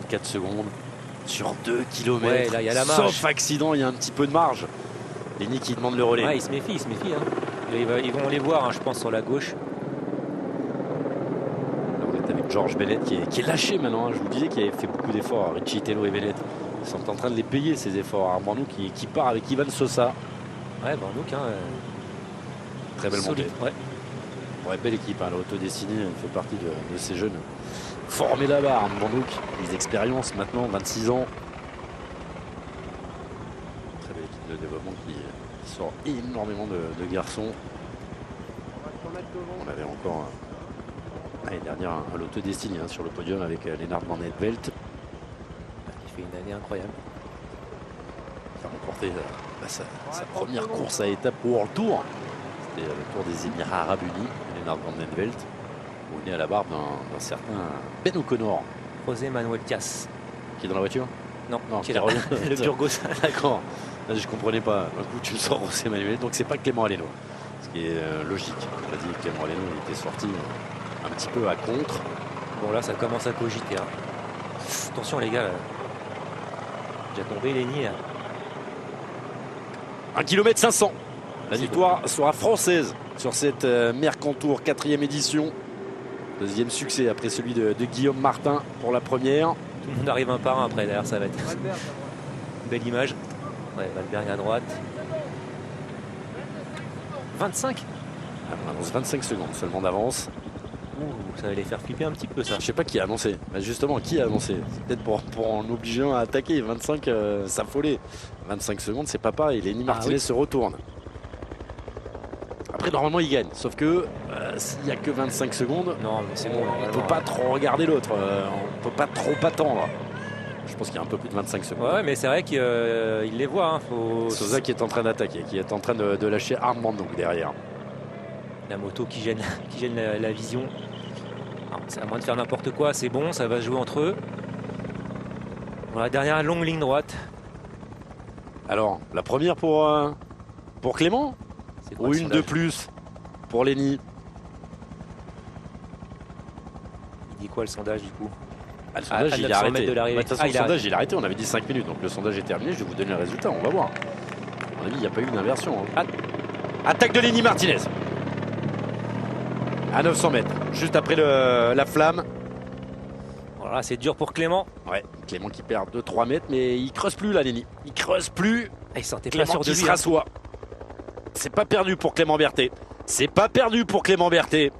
4 secondes sur 2 km. Ouais, là, il y a la marge. Sauf accident, il y a un petit peu de marge. Lenny qui demande le relais. Ouais, il se méfie. Hein. Ils vont les voir, hein, je pense, sur la gauche. Là, on est avec Georges Bellette qui est lâché maintenant. Hein. Je vous disais qu'il avait fait beaucoup d'efforts. Richie Tello et Bellette. Ils sont en train de les payer, ces efforts. Armando qui part avec Ivan Sosa. Ouais, Bannouk, hein, très belle montée. Ouais. Ouais, belle équipe, hein, l'Autodestinée fait partie de ces jeunes formés là-bas. Bannouk, les expériences maintenant, 26 ans. Très belle équipe de développement qui sort énormément de garçons. On avait encore l'année dernière à l'Autodestinée sur le podium avec Lennart Van Etvelt. Il fait une année incroyable. Il a remporté sa première course à étapes World Tour. C'était le Tour des Émirats Arabes Unis. Lennart Van Etvelt, on est à la barbe d'un certain Ben O'Connor. José Manuel Diaz. Qui est dans la voiture? Non, qui revient. Le Burgos. D'accord. Je comprenais pas. Un coup, tu me sors José Manuel. Donc, c'est pas Clément Aleno. Ce qui est logique. On a dit que Clément Aleno il était sorti un petit peu à contre. Bon, là, ça commence à cogiter. Hein. Attention, les gars. Là. Déjà tombé, Lenny. 1 km 500. La victoire sera française sur cette Mercantour 4e édition. Deuxième succès après celui de Guillaume Martin pour la première. Tout le monde arrive un par un après, d'ailleurs ça va être belle image. Ouais, Valberg à droite. 25. On avance 25 secondes seulement d'avance. Ça va les faire flipper un petit peu ça. Je sais pas qui a annoncé. Bah justement, qui a annoncé? Peut-être pour en obligeant à attaquer. 25, ça follet. 25 secondes, c'est pas pareil. Lenny Martinez se retourne. Après, normalement, il gagne. Sauf que s'il n'y a que 25 secondes, non, mais c'est bon. On ne peut pas trop regarder l'autre. On ne peut pas trop attendre. Je pense qu'il y a un peu plus de 25 secondes. Ouais, mais c'est vrai qu'il les voit. Hein. Sosa qui est en train d'attaquer, qui est en train de lâcher Armando derrière. La moto qui gêne la vision. À moins de faire n'importe quoi, c'est bon, ça va se jouer entre eux. Dans la dernière longue ligne droite. Alors, la première pour Clément ou une de plus pour Lenny? Il dit quoi le sondage du coup? Le sondage il est arrêté. De toute façon, le sondage il est arrêté, on avait dit 5 minutes, donc le sondage est terminé, je vais vous donner le résultat, on va voir. À mon avis, il n'y a pas eu d'inversion. Hein. Attaque de Lenny Martinez. À 900 mètres, juste après la flamme. Voilà, c'est dur pour Clément. Ouais, Clément qui perd 2-3 mètres, mais il creuse plus là, Lenny. Il creuse plus. Il sortait Clément pas sûr de qui lui. se rassoit. C'est pas perdu pour Clément Berthet. C'est pas perdu pour Clément Berthet.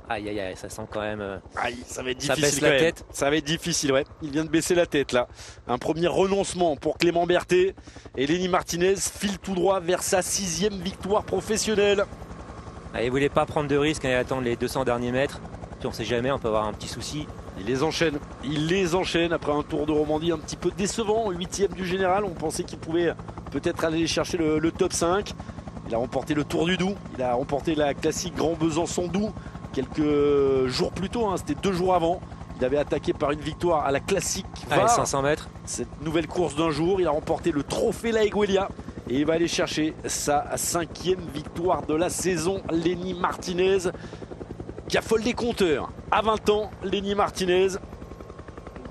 Aïe aïe aïe, ça sent quand même. Aïe, ça va être difficile. Ça baisse la tête. Ça va être difficile, ouais. Il vient de baisser la tête là. Un premier renoncement pour Clément Berthet. Et Lenny Martinez file tout droit vers sa 6e victoire professionnelle. Ah, il voulait pas prendre de risques et attendre les 200 derniers mètres. Puis on sait jamais, on peut avoir un petit souci. Il les enchaîne après un Tour de Romandie un petit peu décevant, 8e du général. On pensait qu'il pouvait peut-être aller chercher le top 5. Il a remporté le Tour du Doubs, il a remporté la classique Grand Besançon-Doubs quelques jours plus tôt, hein, c'était 2 jours avant. Il avait attaqué par une victoire à la classique VAR, 500 mètres. Cette nouvelle course d'un jour, il a remporté le trophée La Eguelia et il va aller chercher sa 5e victoire de la saison. Lenny Martinez qui affole les compteurs. À 20 ans, Lenny Martinez.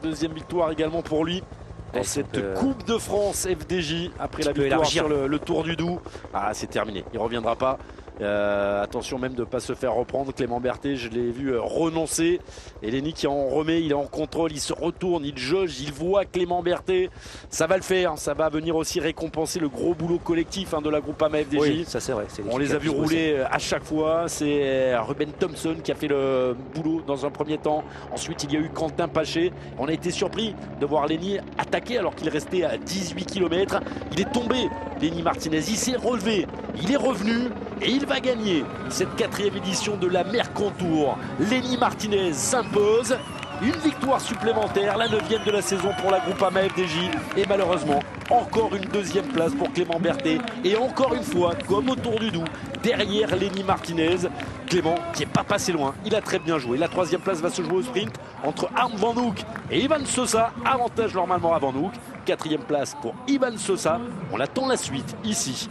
2e victoire également pour lui dans cette Coupe de France FDJ après la victoire sur le Tour du Doubs. Ah, c'est terminé, il ne reviendra pas. Attention même de ne pas se faire reprendre. Clément Berthet, je l'ai vu renoncer. Et Lenny qui en remet, il est en contrôle, il se retourne, il jauge, il voit Clément Berthet. Ça va le faire, ça va venir aussi récompenser le gros boulot collectif de la Groupama FDJ. Oui, ça c'est vrai. On les a vus rouler à chaque fois. C'est Ruben Thompson qui a fait le boulot dans un premier temps. Ensuite, il y a eu Quentin Paché. On a été surpris de voir Lenny attaquer alors qu'il restait à 18 km. Il est tombé, Lenny Martinez. Il s'est relevé, il est revenu et il va gagner cette 4e édition de la Mercantour. Lenny Martinez s'impose. Une victoire supplémentaire, la 9e de la saison pour la Groupama FDJ. Et malheureusement, encore une 2e place pour Clément Berthet. Et encore une fois, comme au Tour du Doubs, derrière Lenny Martinez. Clément qui n'est pas passé loin, il a très bien joué. La 3e place va se jouer au sprint entre Harm Van Hoek et Ivan Sosa. Avantage normalement à Van Hoek. 4e place pour Ivan Sosa. On attend la suite ici.